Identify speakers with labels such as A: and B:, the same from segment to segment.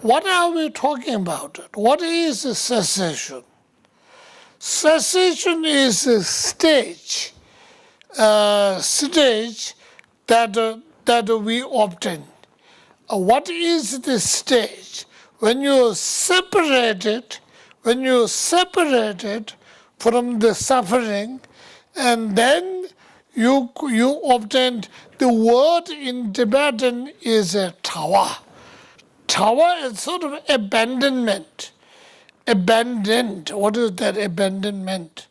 A: What are we talking about? What is cessation? Cessation is a stage that we obtain. What is the stage? When you separate it from the suffering, and then you obtain, the word in Tibetan is a tawa. Tawa is sort of abandonment. Abandoned. What is that abandonment?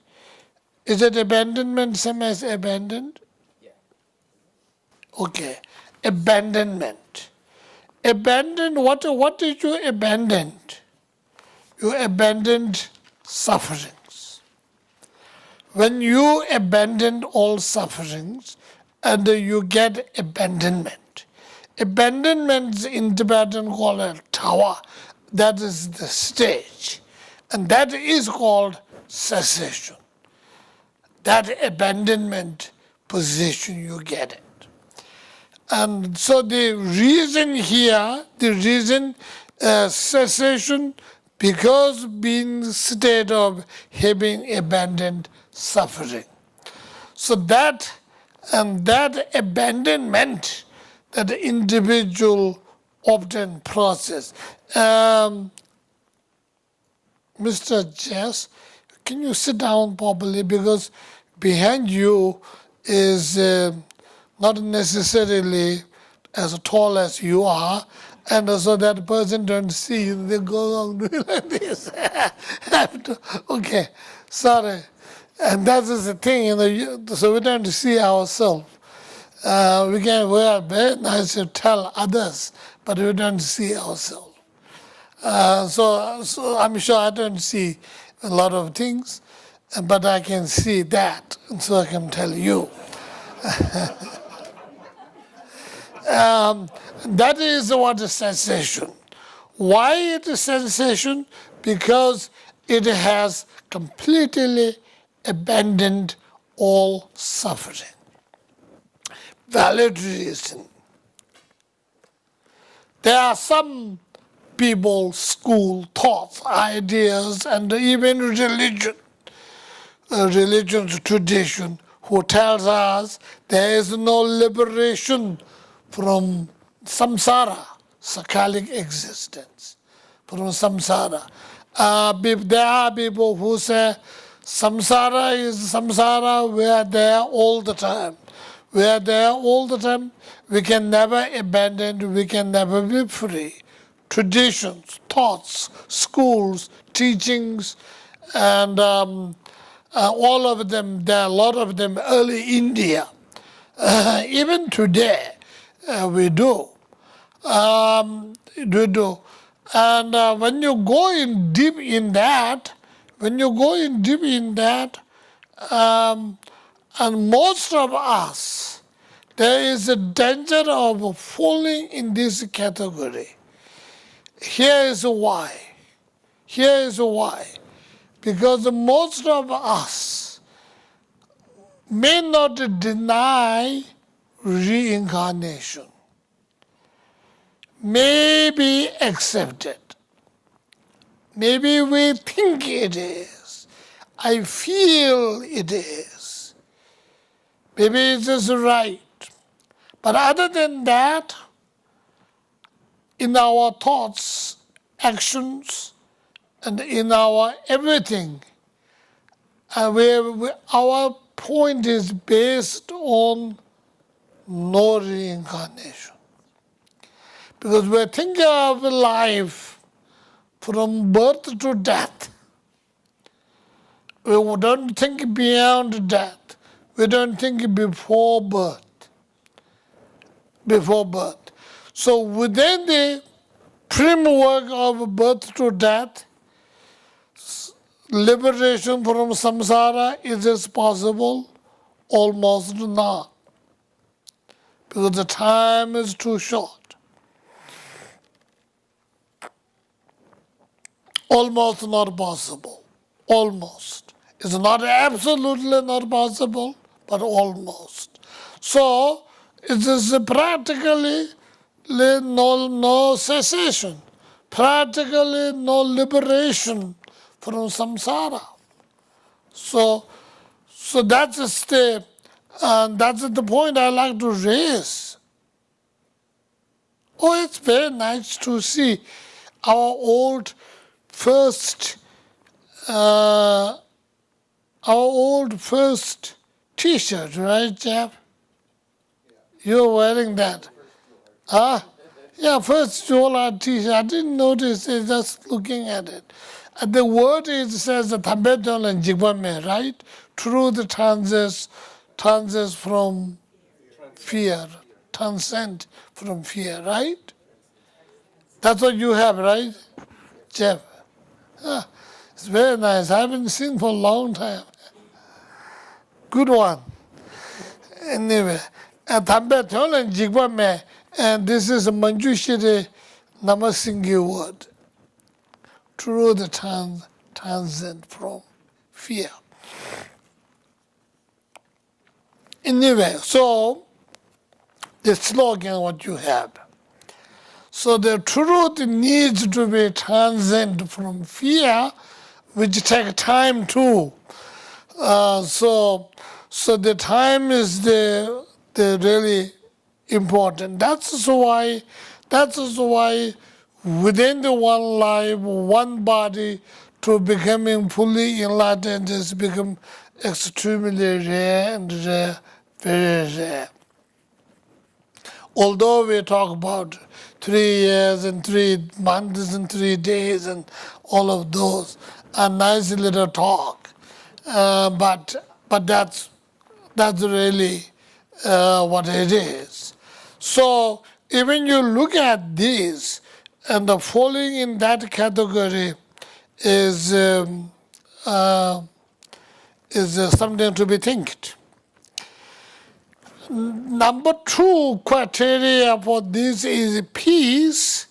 A: Is it abandonment same as abandoned?
B: Yeah.
A: Okay. Abandonment. Abandoned, what did you abandon? You abandoned sufferings. When you abandon all sufferings, and you get abandonment. Abandonment in Tibetan called a tawa. That is the stage. And that is called cessation. That abandonment position, you get it. And so the reason here, cessation, because being state of having abandoned suffering. So that abandonment, that individual often process. Mr. Jess, can you sit down properly, because behind you is not necessarily as tall as you are, and so that person don't see you, they go along doing like this. Okay, sorry. And that is the thing, so we don't see ourselves. We can wear very nice to tell others, but we don't see ourselves. So I'm sure I don't see a lot of things, but I can see that, and so I can tell you. That is what is cessation. Why it is cessation? Because it has completely abandoned all suffering. Valid reason. There are some people, school, thoughts, ideas, and even religion's tradition, who tells us there is no liberation from samsara, sakalic existence, from samsara. There are people who say samsara is samsara, we are there all the time. We are there all the time. We can never abandon, we can never be free. Traditions, thoughts, schools, teachings, and all of them, there are a lot of them early India. Even today, we do. And when you go in deep in that, and most of us, there is a danger of falling in this category. Here is why. Because most of us may not deny reincarnation, may be accepted. Maybe we think it is. I feel it is. Maybe it is right. But other than that, in our thoughts, actions, and in our everything, our point is based on no reincarnation. Because we're thinking of life from birth to death. We don't think beyond death. We don't think before birth. So within the framework of birth to death, liberation from samsara, is it possible? Almost not. Because the time is too short. Almost not possible. Almost. It's not absolutely not possible, but almost. So it is practically no cessation. practically no liberation from samsara. So that's the point I like to raise. Oh, it's very nice to see our old first T-shirt, right, Jeff? You're wearing that. Huh? Yeah, first Jola T-shirt. I didn't notice it, just looking at it. And the word says the Tibetan and Jigwame, right? Through the transcends from fear, transcend from fear, right? That's what you have, right, Jeff? Ah, it's very nice. I haven't seen for a long time. Good one. Anyway, and Tibetan and Jigwame, and this is a Manjushiri Namasingi word. Through the transcend from fear. Anyway, so the slogan what you have. So the truth needs to be transcend from fear, which take time too. So the time is the really important. That's why within the one life, one body, to becoming fully enlightened has become extremely rare and rare, very rare. Although we talk about 3 years and 3 months and 3 days and all of those, a nice little talk, but that's really what it is. So even you look at this, and the falling in that category is something to be thinked. Number 2 criteria for this is peace.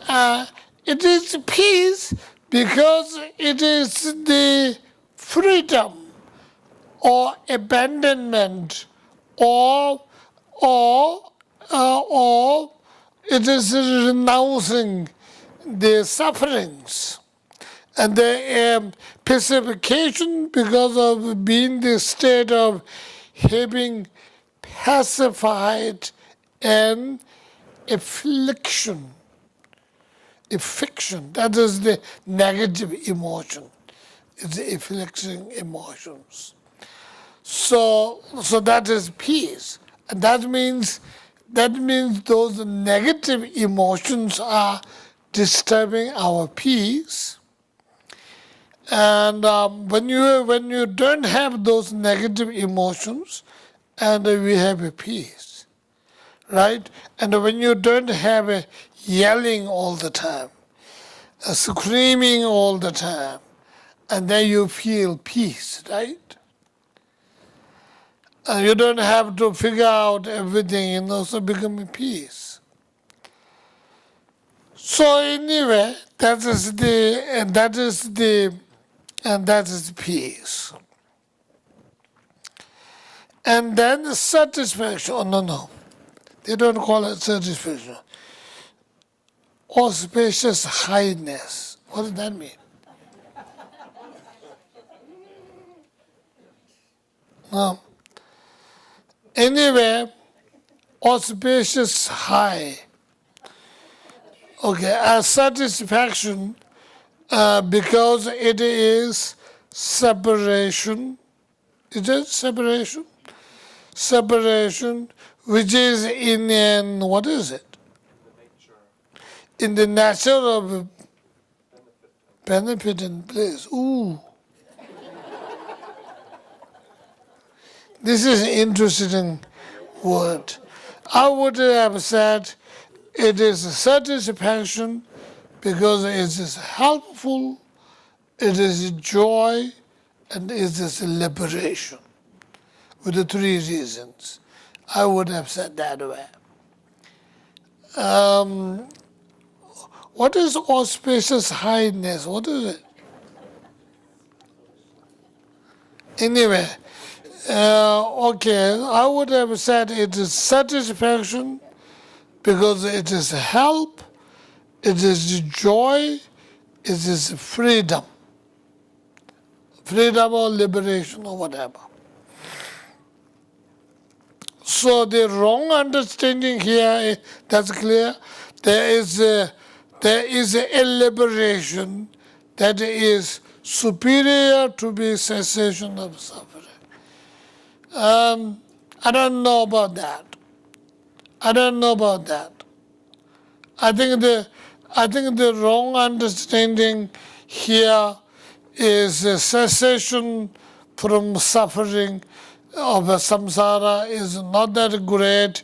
A: It is peace because it is the freedom or abandonment or it is renouncing the sufferings. And the pacification because of being the state of having pacified an affliction. Affliction, that is the negative emotion. It's the afflicting emotions. So that is peace. And that means those negative emotions are disturbing our peace. And when you don't have those negative emotions, and we have a peace, right? And when you don't have a yelling all the time, a screaming all the time, and then you feel peace, right? And you don't have to figure out everything, so become a peace. So anyway, that is peace. And then satisfaction. Oh, no. They don't call it satisfaction. Auspicious highness. What does that mean? No. Anyway, auspicious high. Okay, a satisfaction because it is separation. Is it separation? Separation, which is in what is it? In the nature of benefit and bliss. Ooh. This is an interesting word. I would have said it is a satisfaction because it is helpful, it is joy, and it is liberation. With the 3 reasons. I would have said that way. What is auspicious highness? What is it? Anyway, okay, I would have said it is satisfaction because it is help, It is joy, it is freedom. Freedom or liberation or whatever. So the wrong understanding here, that's clear. There is a liberation that is superior to the cessation of suffering. I don't know about that. I don't know about that. I think the wrong understanding here is a cessation from suffering of a samsara is not that great,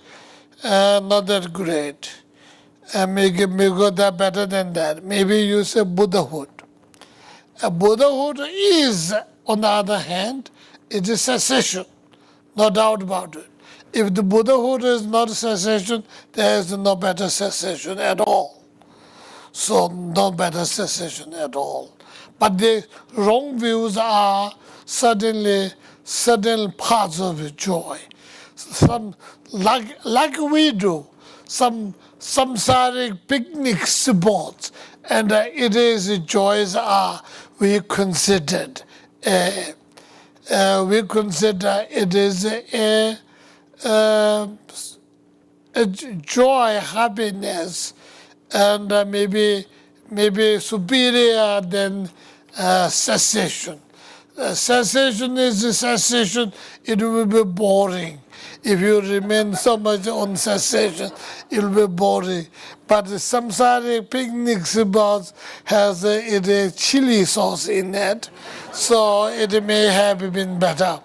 A: not that great. Maybe that better than that. Maybe you say Buddhahood. Buddhahood is, on the other hand, it is cessation, no doubt about it. If the Buddhahood is not cessation, there is no better cessation at all. So no better cessation at all. But the wrong views are certain parts of joy. Some like we do, some samsaric picnic spots, and it is joys are we considered. We consider it is a joy, happiness, and maybe superior than cessation. Cessation is a cessation, it will be boring. If you remain so much on cessation, it will be boring. But the samsaric picnic spots has a chili sauce in it, so it may have been better.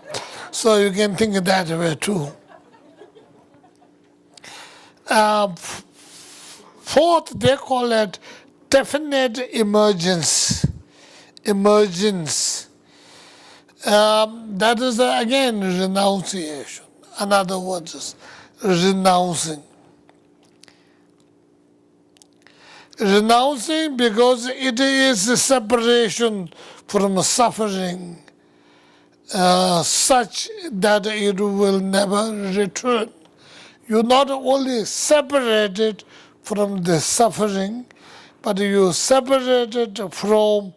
A: So you can think that way too. Fourth, they call it definite emergence. That is again renunciation. In other words, renouncing. Renouncing because it is a separation from suffering such that it will never return. You not only separated from the suffering, but you separated from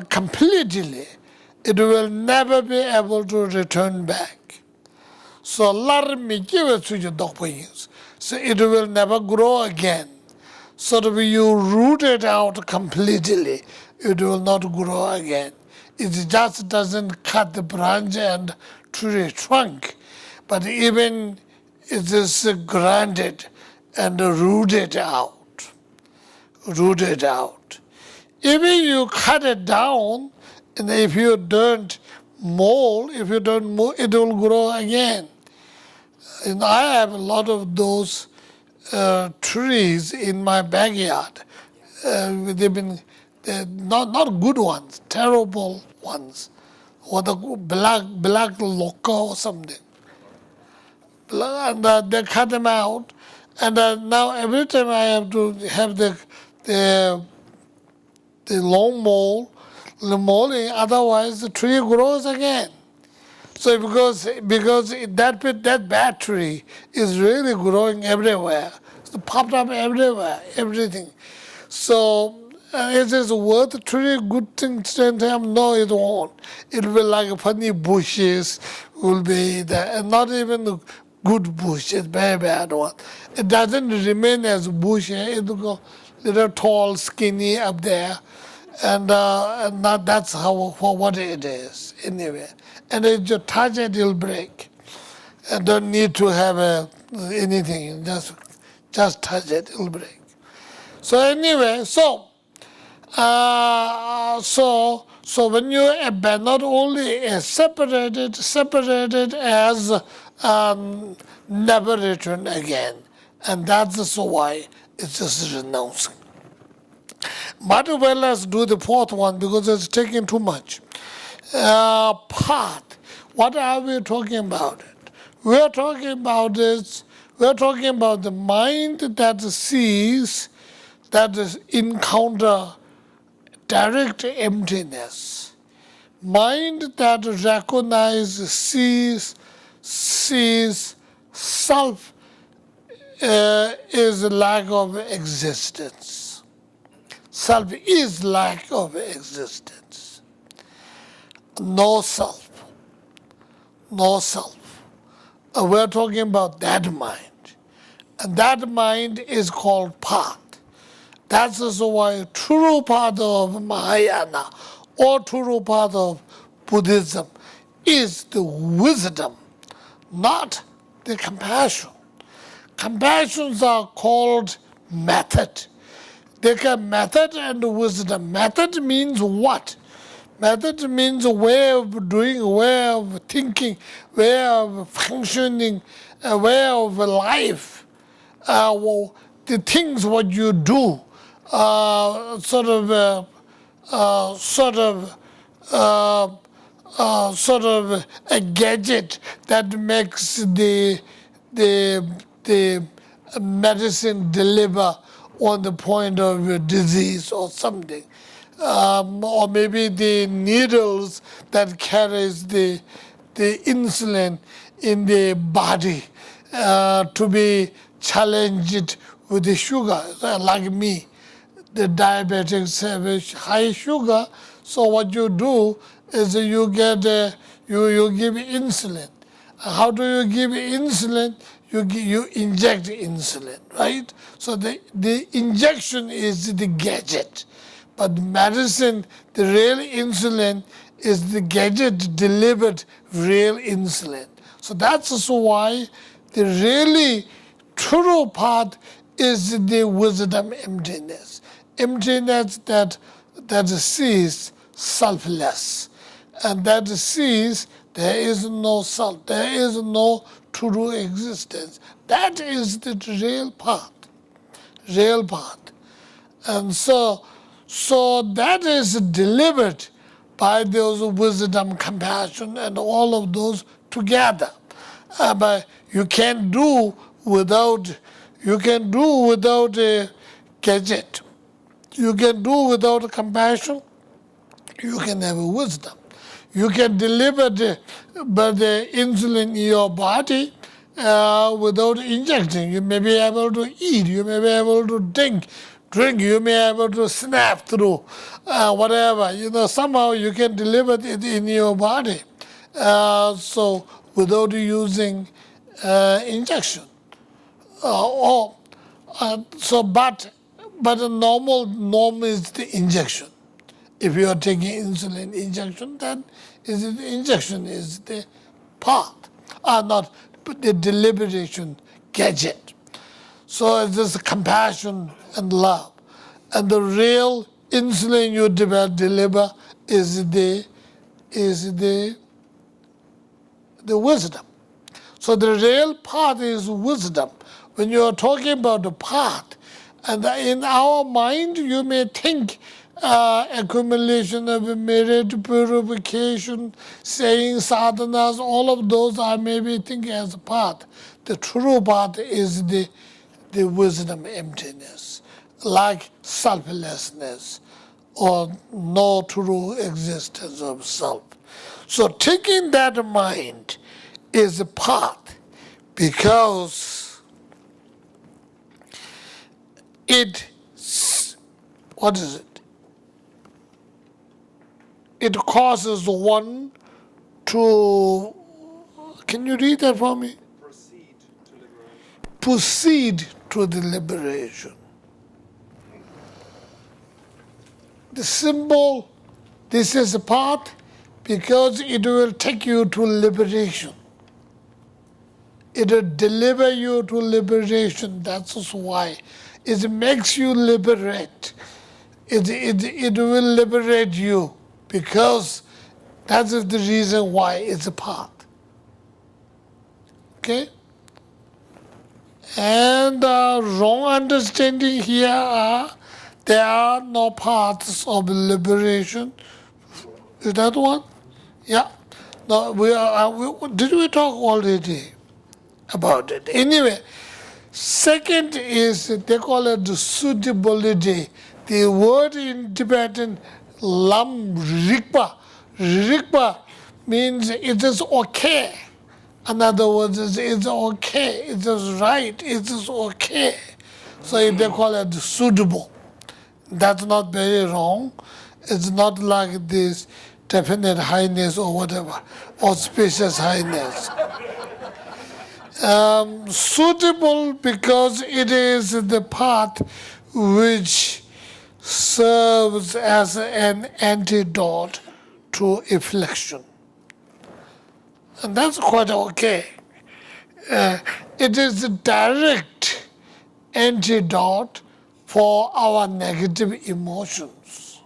A: completely. It will never be able to return back. So so it will never grow again. So if you root it out completely, it will not grow again. It just doesn't cut the branch and tree trunk, but even it is grounded and rooted out. Rooted out. Even you cut it down, and if you don't mold, it will grow again. And I have a lot of those trees in my backyard. They've been not good ones, terrible ones, or the black loca or something. And they cut them out, and now every time I have to have the long molding, otherwise the tree grows again. So because that bad tree is really growing everywhere, it's popped up everywhere, everything. So it is worth tree good thing same time? No, it won't. It will be like funny bushes will be there, and not even good bush, it's very bad one. It doesn't remain as bush, it will go little tall, skinny up there, and not that's what it is anyway. And if you touch it, it'll break. And don't need to have anything, just touch it, it'll break. So anyway, so when you abandon, not only separated as never return again, and that's why it's just renouncing. Might as well let's do the fourth one because it's taking too much. Path. What are we talking about? We are talking about the mind that sees, that encounter direct emptiness. Mind that recognizes, sees self is lack of existence. Self is lack of existence. No self. No self. We're talking about that mind. And that mind is called path. That's also why true path of Mahayana or true path of Buddhism is the wisdom, not the compassion. Compassions are called method. They can method and wisdom. Method means what? Method means a way of doing, a way of thinking, way of functioning, a way of life. The things what you do, sort of a gadget that makes the medicine deliver on the point of a disease or something. Or maybe the needles that carries the insulin in the body to be challenged with the sugar. Like me, the diabetics have a high sugar, so what you do is you give insulin. How do you give insulin? You inject insulin, right? So the injection is the gadget. But medicine, the real insulin, is the gadget delivered real insulin. So that's also why the really true path is the wisdom emptiness. Emptiness that sees selfless. And that sees there is no self, there is no true existence. That is the real path. Real path. And so that is delivered by those wisdom, compassion, and all of those together. But you can do without a gadget. You can do without compassion. You can have wisdom. You can deliver the insulin in your body without injecting. You may be able to eat. You may be able to drink. You may be able to snap through whatever. Somehow you can deliver it in your body. So without using injection. But the norm is the injection. If you are taking insulin injection, then the injection is the path, not the deliberation gadget. So it's just compassion and love. And the real insulin you deliver is the wisdom. So the real path is wisdom. When you are talking about the path, and in our mind you may think accumulation of merit, purification, saying sadhanas, all of those I maybe think as a path. The true path is the wisdom emptiness, like selflessness or no true existence of self. So taking that mind is a path because it causes one to, can you read that for me? Proceed to the liberation. The symbol, this is a path because it will take you to liberation. It will deliver you to liberation. That's why. It makes you liberate. It will liberate you because that is the reason why it's a path. Okay? And wrong understanding here are there are no paths of liberation. Is that one? Yeah. No, did we talk already about it? Anyway, second is they call it the suitability. The word in Tibetan, lam rikpa. Rikpa means it is okay. In other words, it's okay, it is right, it is okay. So they call it suitable. That's not very wrong. It's not like this definite highness or whatever, auspicious highness. Suitable because it is the path which serves as an antidote to affliction. And that's quite okay. It is a direct antidote for our negative emotions.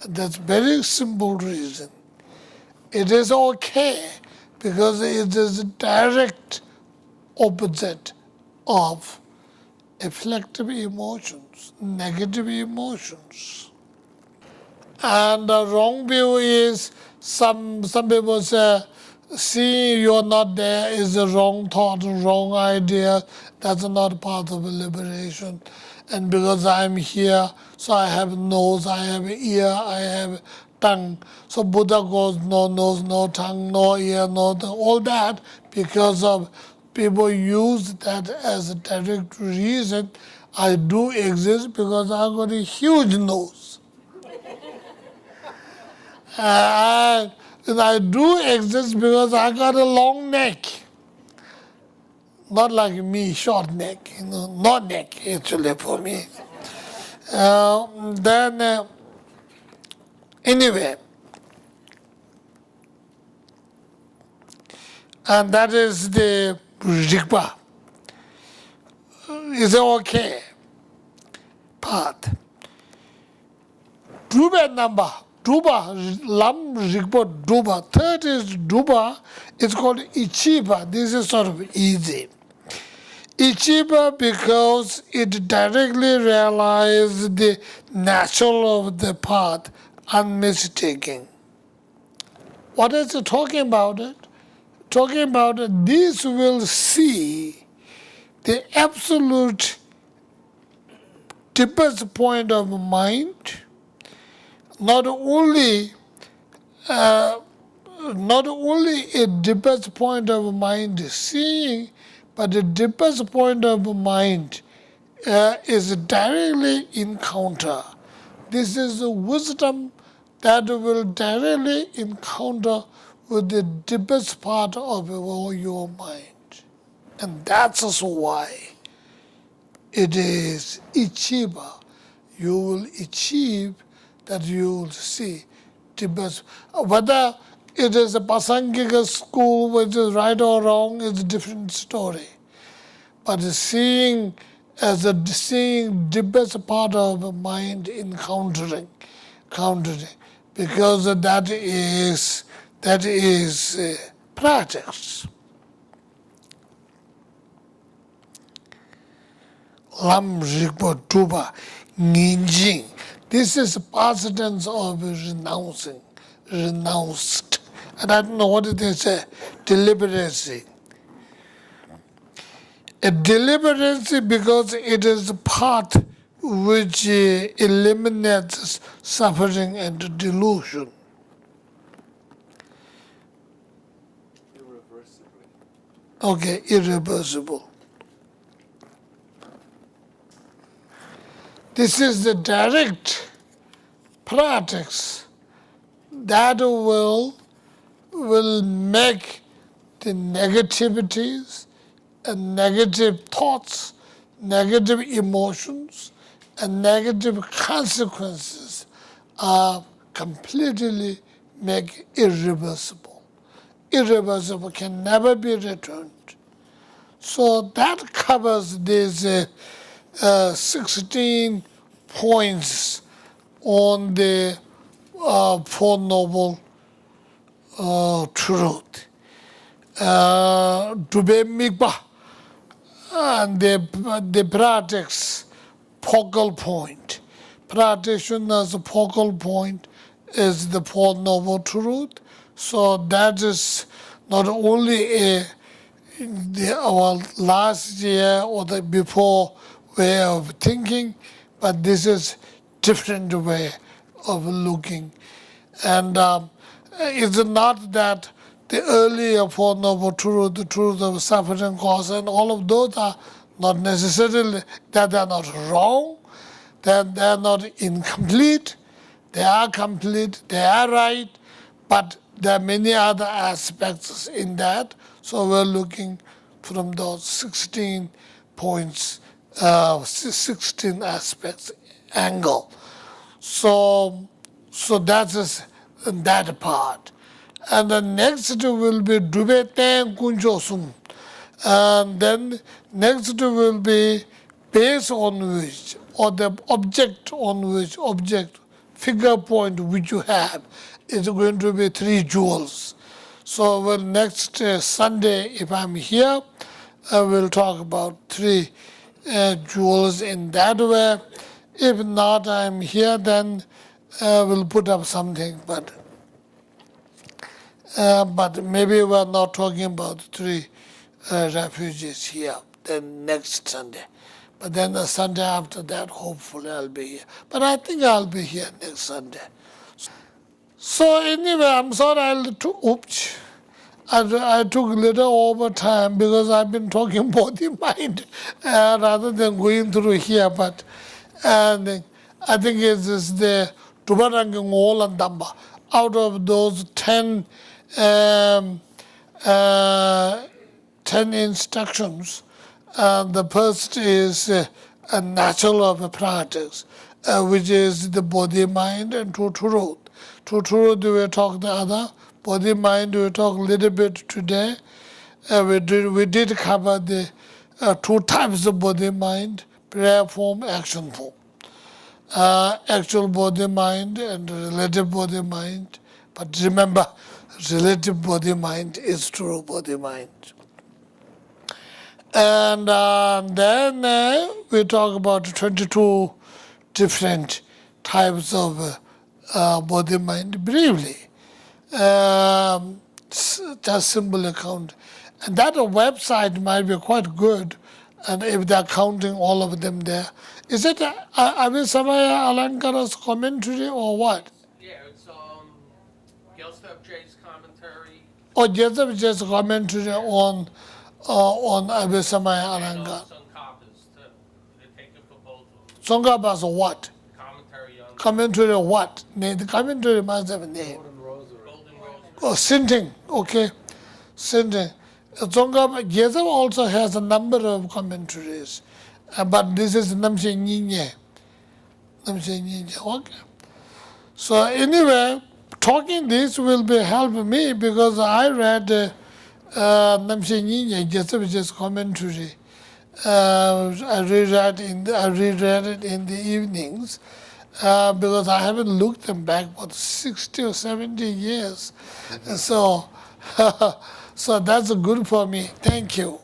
A: That's very simple reason. It is okay because it is a direct opposite of afflictive emotions, negative emotions. And the wrong view is some people say, seeing you're not there is a wrong thought, wrong idea. That's not part of liberation. And because I'm here, so I have nose, I have ear, I have tongue. So Buddha goes, no nose, no tongue, no ear, no tongue, all that because of people use that as a direct reason. I do exist because I got a huge nose. And I do exist because I got a long neck. Not like me, short neck, no neck actually for me. Anyway, and that is the Rigpa. Is okay path. Drupa number, Drupa, Lam Rigpa Drupa. Third is Drupa, it's called Ichiba. This is sort of easy. Ichiba because it directly realizes the natural of the path, unmistaking. What is it talking about it? Talking about it, this will see the absolute deepest point of mind, not only a deepest point of mind seeing, but the deepest point of mind is directly encounter. This is the wisdom that will directly encounter with the deepest part of your mind. And that's why it is Ichiba. You will achieve that you will see deepest. Whether it is a Pasangika school, which is right or wrong, is a different story. But seeing deepest part of the mind encountering, because that is practice. Lam Rigpa Drupa Ninjing. This is past tense of renouncing, renounced. And I don't know what they say, deliberacy. A deliberacy because it is the path which eliminates suffering and delusion. Okay, irreversible. This is the direct practice that will make the negativities and negative thoughts, negative emotions, and negative consequences are completely make irreversible. Irreversible, can never be returned. So that covers these 16 points on the Four Noble Truth. Dube Mikpa, and the practice focal point. Practitioner's focal point is the Four Noble Truth. So that is not only our last year or the before way of thinking, but this is different way of looking. And it's not that the earlier Four Noble Truth, the truth of suffering cause, and all of those are not necessarily that they are not wrong, then they are not incomplete. They are complete, they are right, but there are many other aspects in that. So we're looking from those 16 points, 16 aspects angle. So that is that part. And the next will be Tibetan Kunjosum. And then next will be base on which, or the object on which, figure point which you have, is going to be 3 jewels. So well, next Sunday, if I'm here, I will talk about 3 jewels in that way. If not, I'm here, then we'll put up something. But maybe we're not talking about 3 refugees here, then next Sunday. But then the Sunday after that, hopefully I'll be here. But I think I'll be here next Sunday. So anyway, I'm sorry I took a little over time because I've been talking body mind rather than going through here. But I think it's the Tubaranging all and Damba. Out of those 10 instructions, the first is a natural of practice, which is the body, mind, and true truth. True truth, we will talk the other. Body, mind, we will talk a little bit today. We did cover the 2 types of body, mind, prayer form, action form. Actual body, mind, and relative body, mind. But remember, relative body, mind is true body, mind. And then we talk about 22 different types of body, mind briefly. Just simple account. And that website might be quite good, and if they're counting all of them there. Is it Avisamaya Alankara's commentary or what?
B: Yeah, it's Gelek J's commentary.
A: Or just commentary on Avisamaya Alankara?
B: Tsongkhapa's too. They're taken for both of them.
A: Tsongkhapa's what?
B: Commentary on
A: Commentary on what? The commentary must have a name.
B: Golden Rosary.
A: Oh, Sinting, okay. Sinting. Tsongkhapa Gyezab also has a number of commentaries, but this is Namshe Nyingye. Okay. So anyway, talking this will be helping me because I read Namshe Nyingye, Gyezab's commentary. I reread it in the evenings because I haven't looked them back for 60 or 70 years. So, so that's good for me. Thank you.